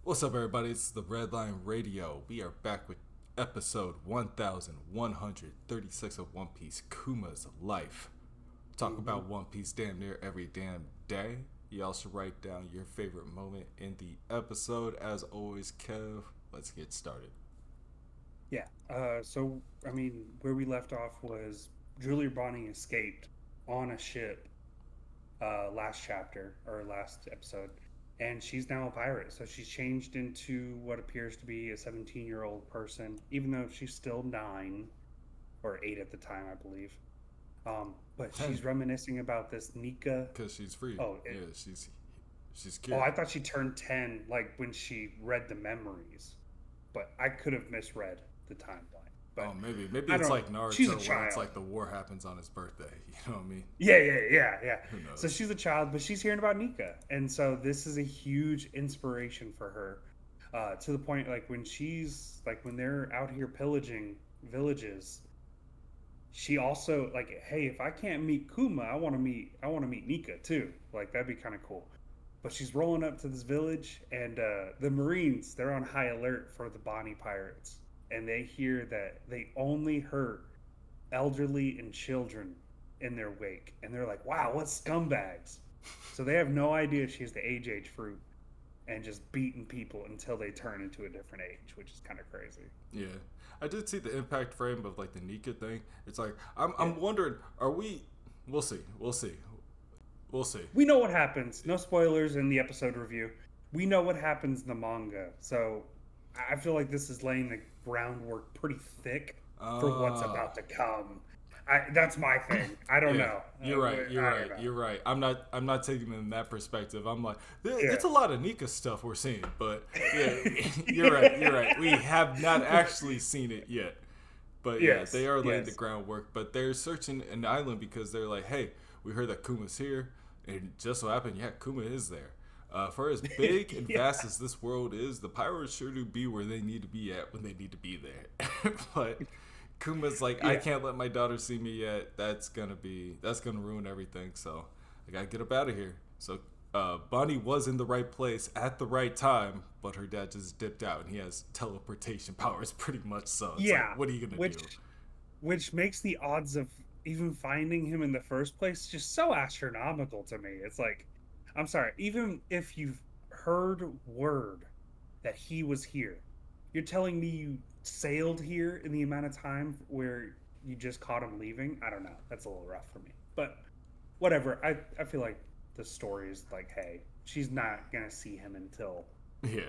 What's up, everybody? It's the Red Line Radio. We are back with episode 1136 of One Piece, KUMA's Life. Talk about One Piece damn near every damn day. You also write down your favorite moment in the episode. As always, Kev, let's get started. Yeah. Where we left off was Julie Bonnie escaped on a ship last chapter or last episode, and she's now a pirate. So she's changed into what appears to be a 17-year-old person, even though she's still 9 or 8 at the time, I believe. But 10, she's reminiscing about this Nika. because she's free. Oh, Yeah, she's oh, cured. I thought she turned 10 like when she read the memories, but I could have misread the timeline. But Oh, maybe I it's don't. like She's a Naruto, where it's child. like the war happens on his birthday. You know what I mean? Yeah. Who So knows? she's a child, but she's hearing about Nika, and so this is a huge inspiration for her. To the point, like when they're out here pillaging villages, she also like, hey, if I can't meet Kuma, I want to meet Nika too. Like that'd be kind of cool. But she's rolling up to this village, and the Marines they're on high alert for the Bonnie pirates, and they hear that they only hurt elderly and children in their wake, and they're like, "Wow, what scumbags!" So they have no idea she's the age fruit, and just beating people until they turn into a different age, which is kind of crazy. Yeah, I did see the impact frame of like the Nika thing. It's like Yeah, I'm wondering, are we? We'll see. we know what happens. No spoilers in the episode review. We know what happens in the manga, so I feel like this is laying the groundwork pretty thick for what's Ah, about to come. That's my thing. I don't yeah. know. You're right. You're I don't right. know. You're right. I'm not taking it in that perspective. I'm like, Yeah. it's a lot of Nika stuff we're seeing, but yeah, you're right. You're right. We have not actually seen it yet, but yeah, they Yes. are laying the Yes. groundwork. But they're searching an island because they're like, hey, we heard that Kuma's here, and just so happened, yeah, Kuma is there. For as big and Yeah. vast as this world is, the pirates sure do be where they need to be at when they need to be there. But Kuma's like, I Yeah. can't let my daughter see me yet. That's gonna ruin everything. So I gotta get up out of here. So Bonnie was in the right place at the right time, but her dad just dipped out, and he has teleportation powers pretty much. So it's like, Yeah, what are you gonna do? which makes the odds of even finding him in the first place just so astronomical to me. It's like, I'm sorry, even if you've heard word that he was here, you're telling me you sailed here in the amount of time where you just caught him leaving? I don't know. That's a little rough for me. But whatever. I feel like the story is like, hey, she's not gonna see him until Yeah.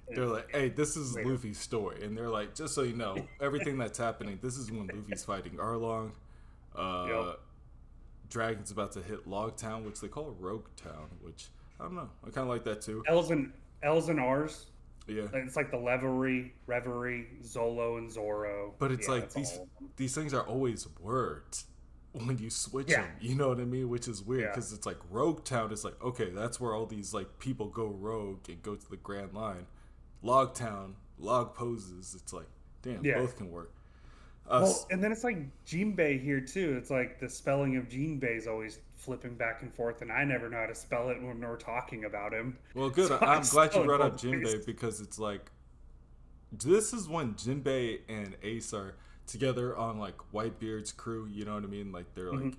uh, They're like, hey, this is later. Luffy's story. And they're like, just so you know, everything that's happening, this is when Luffy's fighting Arlong. Yep. Uh, Dragon's about to hit Log Town, which they call Rogue Town, which I don't know. I kind of like that too. L's and R's. Yeah. It's like the Reverie, Zolo, and Zoro. But it's Yeah, like that's all of them. these things are always words when you switch Yeah, them. You know what I mean? Which is weird yeah, because it's like Rogue Town is like, okay, that's where all these like people go rogue and go to the Grand Line. Log Town, log poses. It's like, damn, yeah. both can work. Well, Us. and then it's like Jinbei here too. It's like the spelling of Jinbei is always flipping back and forth, and I never know how to spell it when we're talking about him. Well, good. So I I'm glad you spell it brought up both ways. Jinbei because it's like this is when Jinbei and Ace are together on like Whitebeard's crew. You know what I mean? Like they're Hmm. like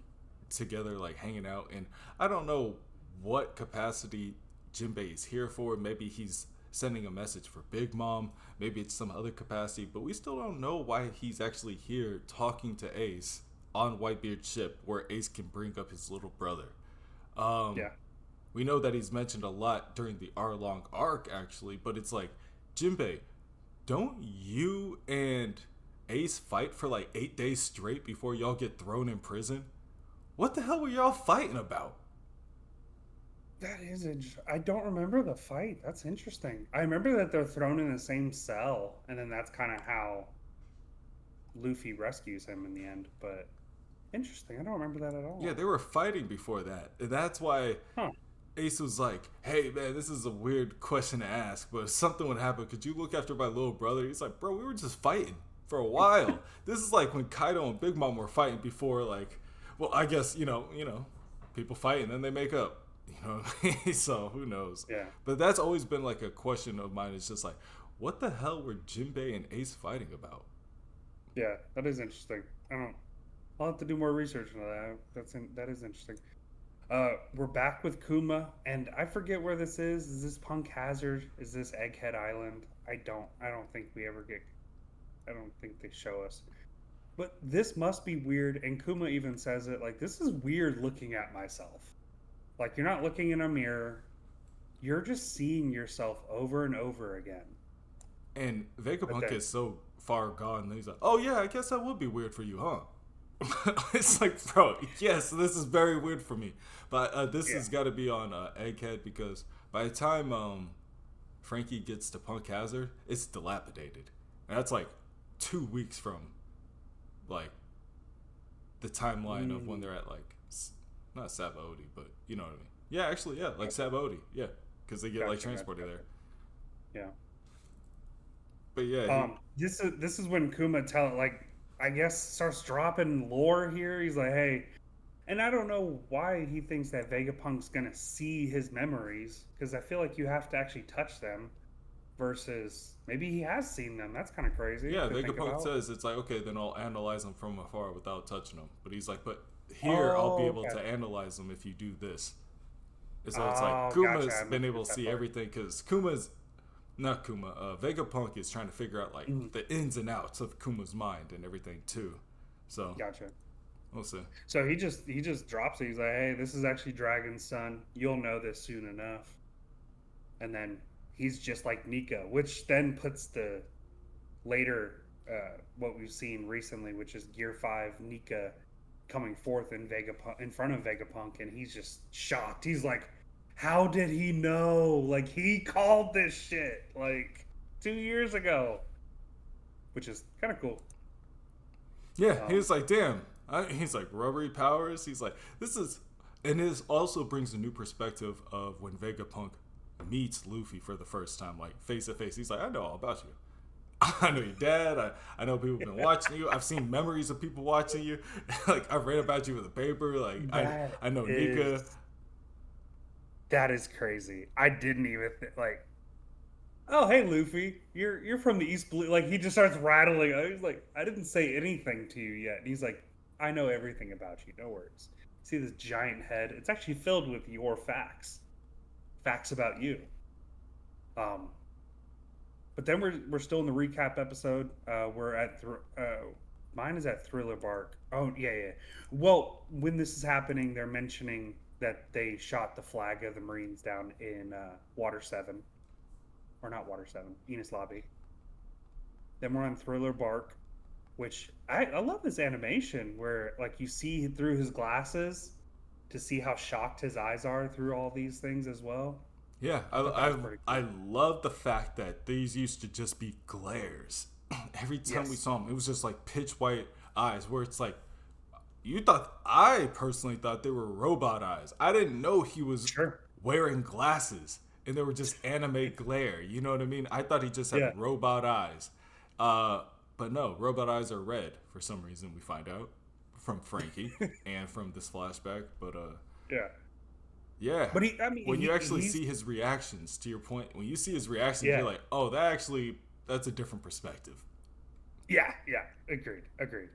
together, like hanging out. And I don't know what capacity Jinbei is here for. Maybe he's sending a message for Big Mom. Maybe it's some other capacity. But we still don't know why he's actually here talking to Ace on Whitebeard's ship, where Ace can bring up his little brother. Um, Yeah, we know that he's mentioned a lot during the Arlong arc, actually, but it's like, Jinbei, don't you and Ace fight for like 8 days straight before y'all get thrown in prison? What the hell were y'all fighting about? that is. I don't remember the fight. That's interesting. I remember that they're thrown in the same cell, and then that's kind of how Luffy rescues him in the end. But interesting. I don't remember that at Yeah, all. they were fighting before that. And that's why Huh? Ace was like, hey man, this is a weird question to ask, but if something would happen, could you look after my little brother? He's like, bro, we were just fighting for a while. This is like when Kaido and Big Mom were fighting before, like, well, I guess, people fight and then they make up. You know what I mean? So who knows? Yeah. But that's always been like a question of mine. It's just like, what the hell were Jinbei and Ace fighting about? Yeah, that is interesting. I don't. I'll have to do more research on that. That is interesting. We're back with Kuma, and I forget where this is. Is this Punk Hazard? Is this Egghead Island? I don't think we ever get. I don't think they show us. But this must be weird, and Kuma even says it. Like, this is weird looking at myself. Like, you're not looking in a mirror. You're just seeing yourself over and over again. And But Vegapunk then, is so far gone that he's like, oh yeah, I guess that would be weird for you, huh? It's like, bro, yes, this is very weird for me. But this yeah. has got to be on Egghead because by the time Frankie gets to Punk Hazard, it's dilapidated. And that's like 2 weeks from like the timeline of when Mm, they're at like not Sabaody, but you know what I mean. Yeah, actually, yeah, like Sabaody, yeah, because they get like gotcha, gotcha, transported gotcha. there. Yeah. But yeah, he This is when Kuma I guess starts dropping lore here. He's like, hey, and I don't know why he thinks that Vegapunk's gonna see his memories because I feel like you have to actually touch them versus maybe he has seen them. That's kind of crazy yeah, to think Vegapunk about. says it's like okay, then I'll analyze them from afar without touching them. But he's like, but here I'll be Oh, able okay. to analyze them if you do this. And so it's like Oh, gotcha. Kuma's I been able missed to that see part. everything because Kuma's not Kuma. Vegapunk is trying to figure out like Mhm. the ins and outs of Kuma's mind and everything too. So Gotcha. we'll see. So he just drops it. He's like, hey, this is actually Dragon's son. You'll know this soon enough. And then he's just like Nika, which then puts the later what we've seen recently, which is Gear Five Nika coming forth in Vegapunk in front of Vegapunk, and he's just shocked. He's like, "How did he know? Like he called this shit like 2 years ago," which is kind of cool. Yeah, he Um, was like, damn. He's like rubbery powers. He's like, this is, and this also brings a new perspective of when Vegapunk meets Luffy for the first time, like face to face. He's like, I know all about you. I know your dad. I know people have been watching you. I've seen memories of people watching you. Like I've read about you in the paper. Like that I know Nika. is that is crazy. I didn't even like. Oh, hey, Luffy, you're from the East Blue. Like he just starts rattling. He's like, I didn't say anything to you yet. And he's like, I know everything about you. No worries. See this giant head? It's actually filled with your facts about you. Um, but then we're still in the recap episode. We're at mine is at Thriller Bark. Oh yeah, yeah. Well, when this is happening, they're mentioning that they shot the flag of the Marines down in Water Seven, or not Water Seven, Enos Lobby. Then we're on Thriller Bark, which I love this animation where like you see through his glasses to see how shocked his eyes are through all these things as well. Yeah, I thought that was pretty I cool. love the fact that these used to just be glares. Every time we Yes, saw him, it was just like pitch white eyes. Where it's like you thought. I personally thought they were robot eyes. I didn't know he was sure. wearing glasses, and they were just anime glare. You know what I mean? I thought he just had Yeah, robot eyes. Uh, but no, robot eyes are red for some reason. We find out from Frankie and from this flashback. But yeah. yeah. But I mean, When you actually he's see his reactions, to your point, when you see his reactions, yeah, you're like, oh, that's a different perspective. yeah, yeah. Agreed, agreed.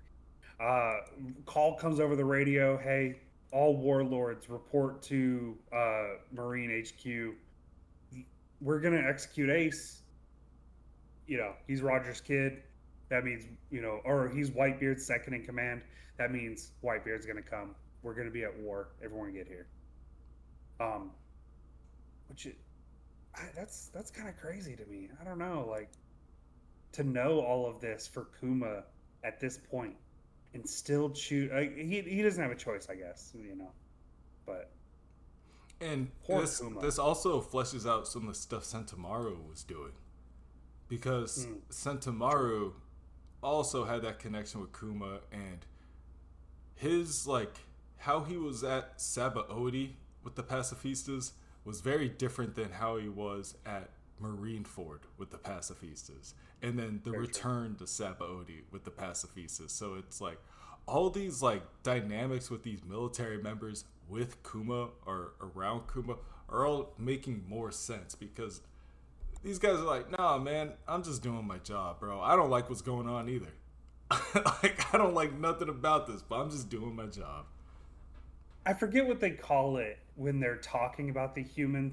Uh, Call comes over the radio. Hey, all warlords report to Marine HQ. We're gonna execute Ace. He's Roger's kid. That means, or he's Whitebeard's second in command. That means Whitebeard's gonna come. We're gonna be at war. Everyone get here. Um, which that's kind of crazy to me. I don't know, like to know all of this for Kuma at this point and still choose. He doesn't have a choice, I guess. But And poor Kuma. this also fleshes out some of the stuff Sentamaru was doing. Because Mm, true. Sentamaru also had that connection with Kuma, and his like how he was at Sabaody with the pacifistas was very different than how he was at Marineford with the pacifistas, and then the Very true. return to Sabaody with the pacifistas. So it's like all these like dynamics with these military members with Kuma or around Kuma are all making more sense because these guys are like, nah, man, I'm just doing my job, bro. I don't like what's going on either. Like, I don't like nothing about this, but I'm just doing my job. I forget what they call it when they're talking about the human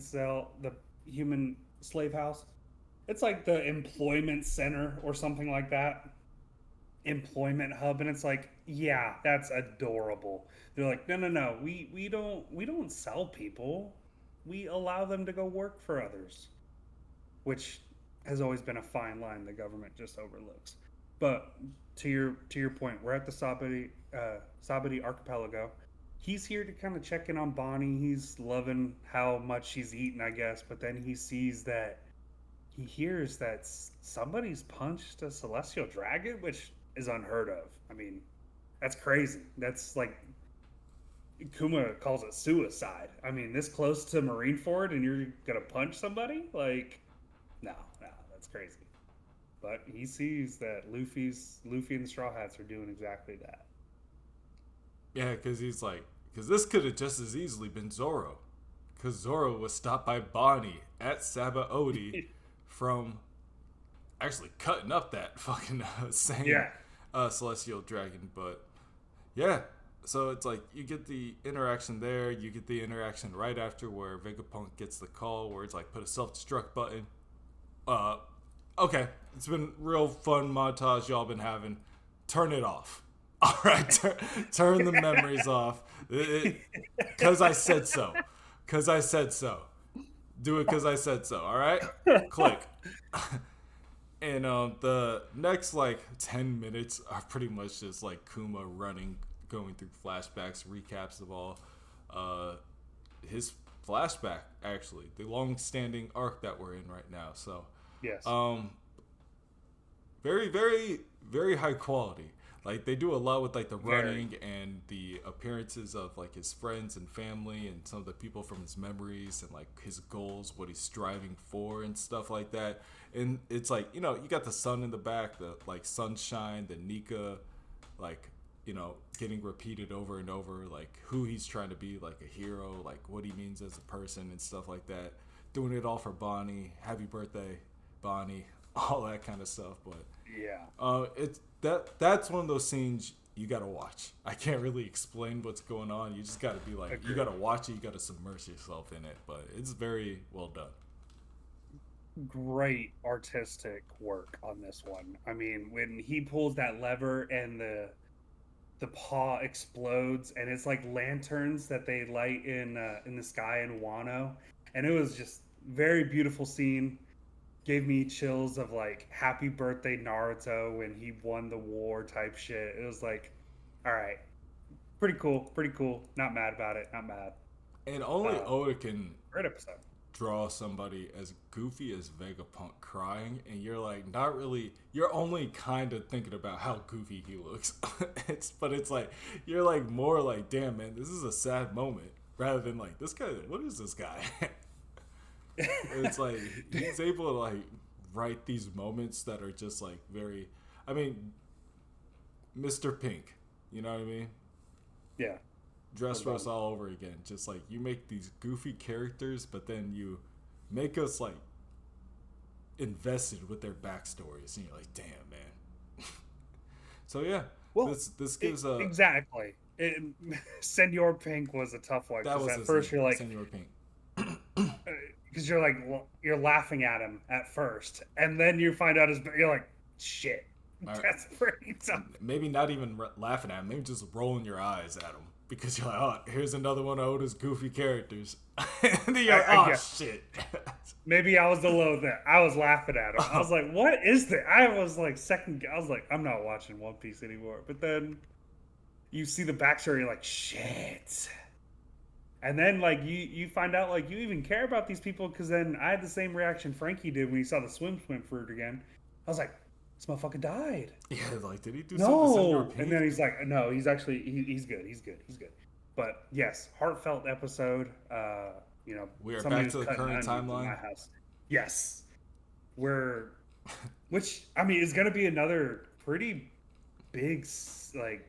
slave house. It's like the employment center or something like that. Employment hub, and it's like, yeah, that's adorable. They're like, no, no, no, we don't sell people. We allow them to go work for others, which has always been a fine line the government just overlooks. But to your point, we're at the Sabadi archipelago. He's here to kind of check in on Bonnie. He's loving how much she's eaten, I guess. But then he hears that somebody's punched a celestial dragon, which is unheard of. I mean, that's crazy. That's like Kuma calls it suicide. I mean, this close to Marineford and you're gonna punch somebody? Like, no, no, that's crazy. But he sees that Luffy and the Straw Hats are doing exactly that. Yeah, because he's like, because this could have just as easily been Zoro. Because Zoro was stopped by Bonnie at Sabaody from actually cutting up that fucking same Yeah. celestial dragon. But yeah, so it's like you get the interaction there, you get the interaction right after where Vegapunk gets the call where it's like put a self-destruct button. Okay, it's been real fun montage y'all been having. Turn it off. All right, turn the memories off. Because I said so. Because I said so. Do it because I said so. All right, click. And the next like 10 minutes are pretty much just like Kuma running, going through flashbacks, recaps of all his flashback, actually, the long-standing arc that we're in right now. So, Yes. very, very, very high quality. Like they do a lot with like the Very. running and the appearances of like his friends and family and some of the people from his memories and like his goals, what he's striving for and stuff like that. And it's like, you know, you got the sun in the back, the like sunshine, the Nika, like, you know, getting repeated over and over, like who he's trying to be, like a hero, like what he means as a person and stuff like that. Doing it all for Bonnie. Happy birthday, Bonnie. All that kind of stuff. But Yeah. it's that's one of those scenes you gotta watch. I can't really explain what's going on. You just gotta be like, you Agreed. gotta watch it. You gotta submerge yourself in it. But it's very well done. Great artistic work on this one. I mean, when he pulls that lever and the paw explodes and it's like lanterns that they light in the sky in Wano, and it was just very beautiful scene. Gave me chills of like happy birthday Naruto when he won the war type shit. It was like, all right, pretty cool, pretty cool. Not mad about it, not mad. And only Uh, Oda can Great episode. draw somebody as goofy as Vegapunk crying, and you're like not really. You're only kind of thinking about how goofy he looks. But it's like you're like more like, damn man, this is a sad moment, rather than like this guy. What is this guy? It's like he's able to like write these moments that are just like very. I mean, Mr. Pink. You know what I mean? Yeah. Dressrosa all over again. Just like you make these goofy characters, but then you make us like invested with their backstories, and you're like, damn man. So yeah, Well, this gives a exactly. Senor Pink was a tough one that because was at his first name, you're like, Senor Pink. because you're like, well, you're laughing at him at first, and then you find out his, you're like, shit, Right. that's pretty tough. Maybe not even laughing at him, maybe just rolling your eyes at him because you're like, oh, here's another one of Oda's goofy characters, and then you're like, I oh guess. shit. Maybe I was the low there. I was laughing at him. I was like, what is that? I was like, I was like, I'm not watching One Piece anymore. But then you see the backstory, you're like, shit. And then like you find out like you even care about these people because then I had the same reaction Frankie did when he saw the swim fruit again. I was like, this motherfucker died. Yeah, like did he do something to Senor No. Pink? And then he's like, no, he's actually he's good. He's good. He's good. But yes, heartfelt episode. You know, We are somebody back to was the cutting current onions in my timeline. house. Yes, we're, which I mean is going to be another pretty big like,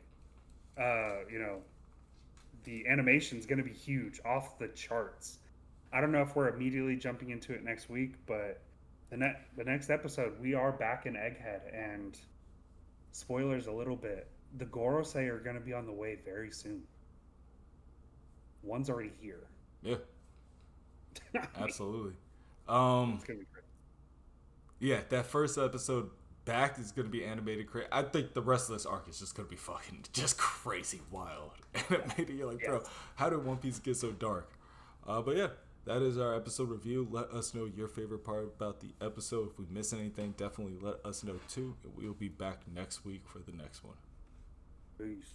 you know, the animation is going to be huge, off the charts. I don't know if we're immediately jumping into it next week, but the next episode we are back in Egghead, and spoilers a little bit. The Gorosei are going to be on the way very soon. One's already here. Yeah, I mean, absolutely. it's going to be great. Yeah, that first episode back is gonna be animated crazy. I think the rest of this arc is just gonna be fucking just crazy wild. And you're like, bro, Yes. how did One Piece get so dark? But yeah, that is our episode review. Let us know your favorite part about the episode. If we miss anything, definitely let us know too. And we'll be back next week for the next one. Peace.